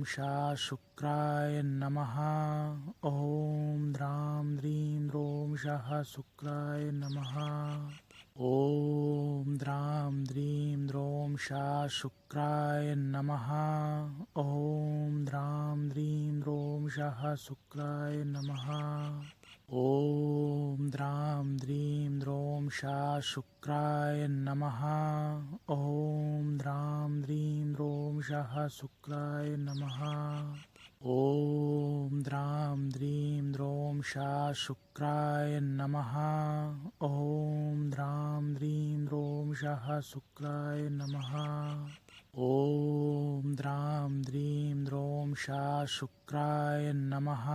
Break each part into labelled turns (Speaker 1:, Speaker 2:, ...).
Speaker 1: शा शुक्राय नमः। ॐ द्रां द्रीं द्रों शः शुक्राय नमः। ॐ द्रां द्रीं द्रों शा शुक्राय नमः। ॐ द्रां द्रीं द्रों शः शुक्राय नमः। ॐ द्रां द्रीं द्रों शा शुक्राय नमः। ॐ द्रां द्रीं द्रों शः शुक्राय नमः। ॐ द्रां द्रीं द्रों शा शुक्राय नमः। ॐ द्रां द्रीं द्रों शः शुक्राय नमः। ॐ द्रां द्रीं द्रों शा शुक्राय नमः।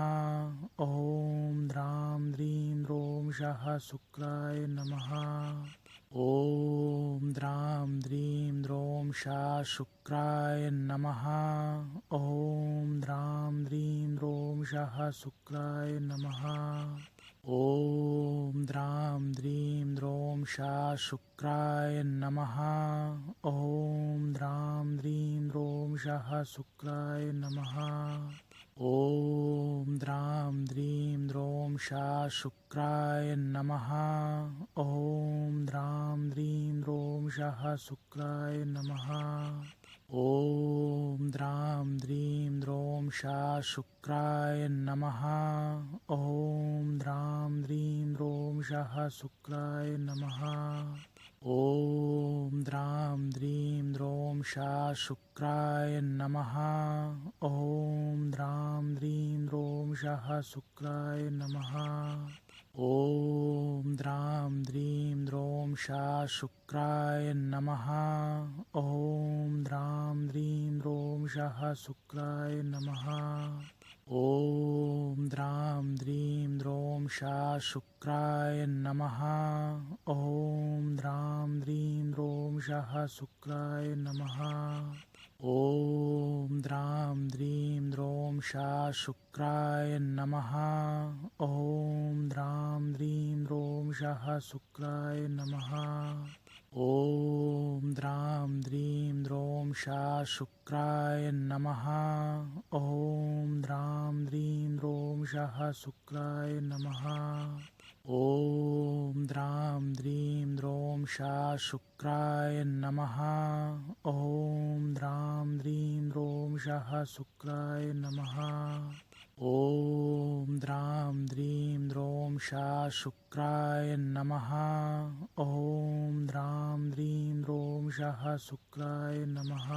Speaker 1: ॐ द्रां द्रीं द्रों शः शुक्राय नमः। ॐ द्रां द्रीं द्रों शा शुक्राय नमः। ॐ द्रां द्रीं द्रों शः शुक्राय नमः। ॐ द्रां द्रीं द्रों शा शुक्राय नमः। ॐ द्रां द्रीं द्रों शः शुक्राय नमः। ॐ द्रां द्रीं द्रों शा शुक्राय नमः। ॐ द्रां द्रीं द्रों शः शुक्राय नमः। ॐ द्रां द्रीं द्रों शा शुक्राय नमः। ॐ द्रां द्रीं द्रों शः शुक्राय नमः। ॐ द्रां द्रीं द्रों शा शुक्राय नमः। ॐ द्रां द्रीं द्रों शः शुक्राय नमः। ॐ द्रां द्रीं द्रों शा शुक्राय नमः। ॐ द्रां द्रीं द्रों शः शुक्राय नमः। ॐ द्रां द्रीं द्रों शा शुक्राय नमः। ॐ द्रां द्रीं द्रों शः शुक्राय नमः। ॐ द्रां द्रीं द्रों शा शुक्राय नमः। ॐ द्रां द्रीं द्रों शः शुक्राय नमः। ॐ द्रां द्रीं द्रों शा शुक्राय नमः। ॐ द्रां द्रीं द्रों शः शुक्राय नमः। ॐ द्रां द्रीं द्रों शा शुक्राय नमः। ॐ द्रां द्रीं द्रों शः शुक्राय नमः। ॐ द्रां द्रीं द्रों शा शुक्राय नमः। ॐ द्रां द्रीं द्रों शः शुक्राय नमः।